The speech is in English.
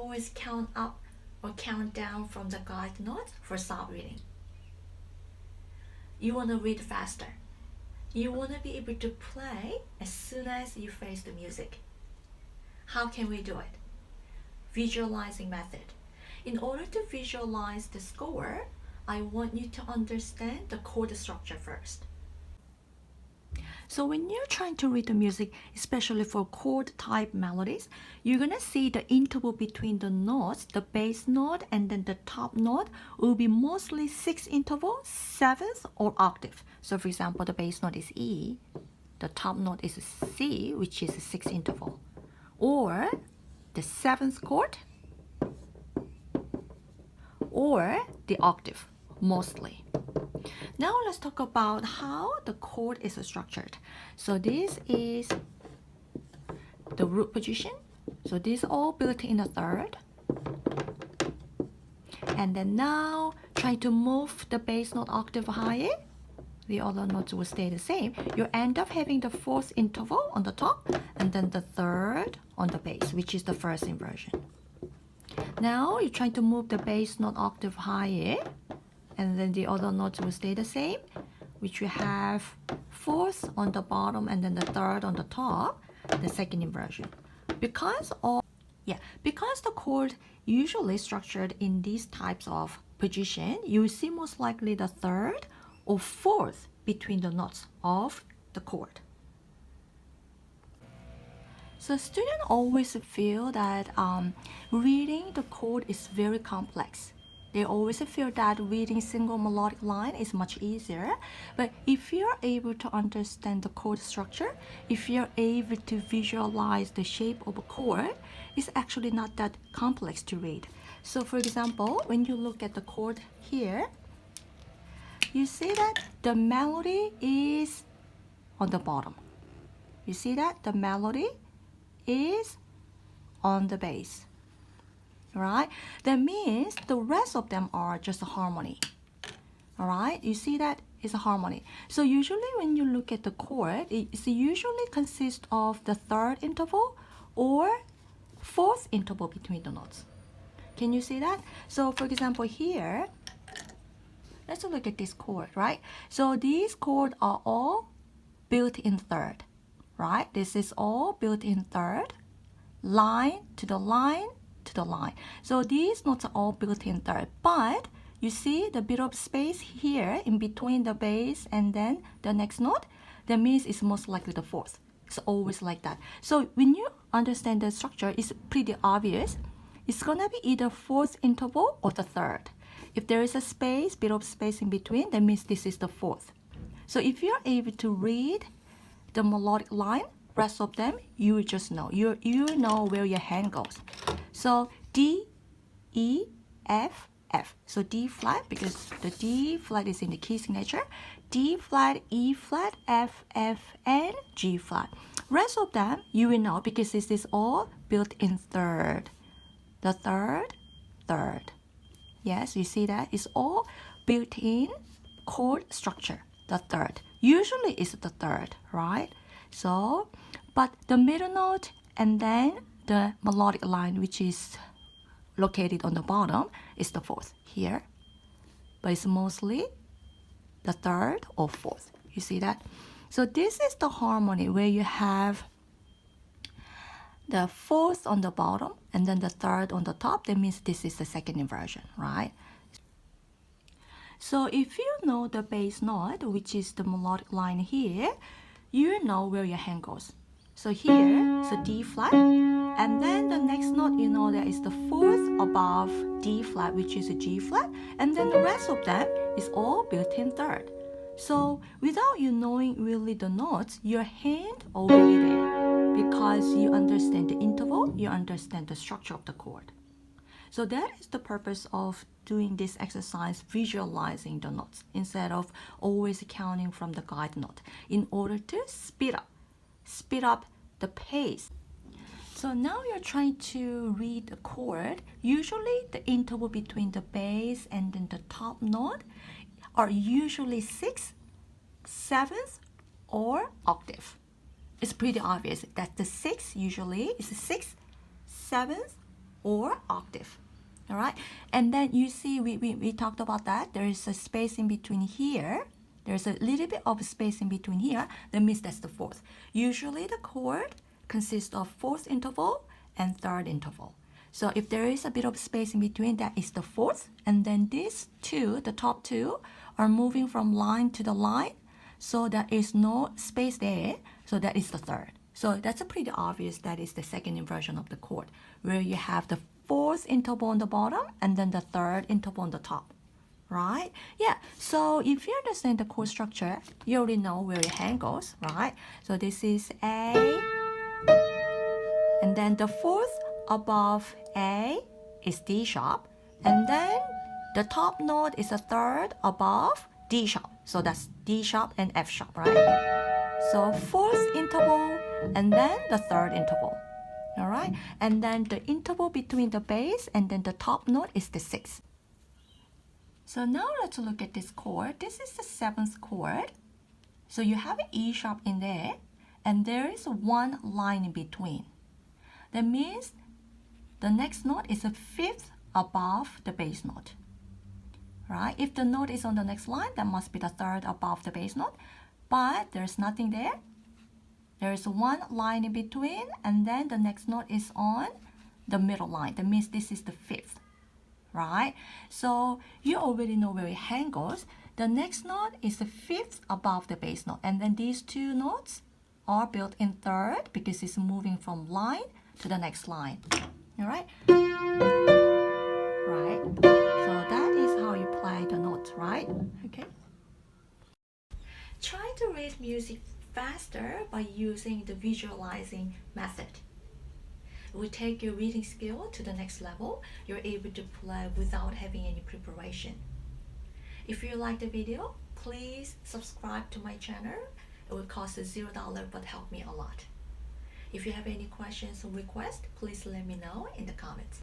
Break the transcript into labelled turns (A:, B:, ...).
A: always count up or count down from the guide notes for sound reading. You want to read faster. You want to be able to play as soon as you face the music. How can we do it? Visualizing method. In order to visualize the score, I want you to understand the chord structure first. So when you're trying to read the music, especially for chord-type melodies, you're gonna see the interval between the notes, the bass note and then the top note will be mostly 6 interval, 7th or octave. So for example, the bass note is E, the top note is C, which is a 6 interval, or the 7th chord, or the octave, mostly. Now let's talk about how the chord is structured. So this is the root position. So this is all built in a third. And then now try to move the bass note octave higher. The other notes will stay the same. You end up having the 4th interval on the top and then the 3rd on the bass, which is the first inversion. Now you're trying to move the bass note octave higher, and then the other notes will stay the same, which you have 4th on the bottom and then the 3rd on the top, the second inversion. Because the chord usually structured in these types of position, you will see most likely the 3rd or 4th between the notes of the chord. So students always feel that reading the chord is very complex. They always feel that reading single melodic line is much easier. But if you're able to understand the chord structure, if you're able to visualize the shape of a chord, it's actually not that complex to read. So for example, when you look at the chord here, you see that the melody is on the bottom. You see that the melody is on the bass, right? That means the rest of them are just a harmony, all right? You see that is a harmony. So usually when you look at the chord, it usually consists of the 3rd interval or 4th interval between the notes. Can you see that? So for example here, let's look at this chord, right? So these chords are all built in 3rd, right? This is all built in 3rd, line to the line to the line. So these notes are all built in 3rd, but you see the bit of space here in between the bass and then the next note, that means it's most likely the 4th. It's always like that. So when you understand the structure, it's pretty obvious. It's gonna be either 4th interval or the 3rd. If there is a space, bit of space in between, that means this is the 4th. So if you're able to read the melodic line, rest of them, you will just know. You know where your hand goes. So D, E, F, F. So D flat, because the D flat is in the key signature. D flat, E flat, F, F, and G flat. Rest of them, you will know because this is all built in 3rd. The 3rd, 3rd. Yes, you see that? It's all built in chord structure, the 3rd. Usually it's the 3rd, right? So, but the middle note and then the melodic line, which is located on the bottom, is the 4th here. But it's mostly the 3rd or 4th. You see that? So this is the harmony where you have the 4th on the bottom and then the 3rd on the top. That means this is the second inversion, right? So if you know the bass note, which is the melodic line here, you know where your hand goes. So here, so D flat, and then the next note, you know that is the 4th above D flat, which is a G flat, and then the rest of them is all built in 3rd. So without you knowing really the notes, your hand already there, because you understand the interval, you understand the structure of the chord. So that is the purpose of doing this exercise, visualizing the notes, instead of always counting from the guide note, in order to speed up the pace. So now you're trying to read a chord. Usually the interval between the bass and then the top note are usually 6th, 7th, or octave. It's pretty obvious that the 6th usually is the 6th, 7th, or octave. All right, and then you see we talked about that. There is a space in between here. There's a little bit of space in between here. That means that's the fourth. Usually the chord consists of fourth interval and third interval. So if there is a bit of space in between, that is the fourth. And then these two, the top two, are moving from line to the line. So there is no space there. So that is the third. So that's a pretty obvious that is the second inversion of the chord, where you have the fourth interval on the bottom and then the third interval on the top. Right? Yeah. So if you understand the chord structure, you already know where your hand goes, right? So this is A, and then the fourth above A is D sharp, and then the top note is a third above D sharp. So that's D sharp and F sharp, right? So fourth interval and then the third interval. All right? And then the interval between the bass and then the top note is the sixth. So now let's look at this chord. This is the seventh chord. So you have an E sharp in there, and there is one line in between. That means the next note is a fifth above the bass note. Right? If the note is on the next line, that must be the third above the bass note. But there's nothing there. There is one line in between, and then the next note is on the middle line. That means this is the fifth. Right? So you already know where your hand goes. The next note is the fifth above the bass note. And then these two notes are built in third because it's moving from line to the next line. All right? Right? So that is how you play the notes, right? Okay. Try to read music faster by using the visualizing method. It will take your reading skill to the next level. You're able to play without having any preparation. If you like the video, please subscribe to my channel. It will cost $0 but help me a lot. If you have any questions or requests, please let me know in the comments.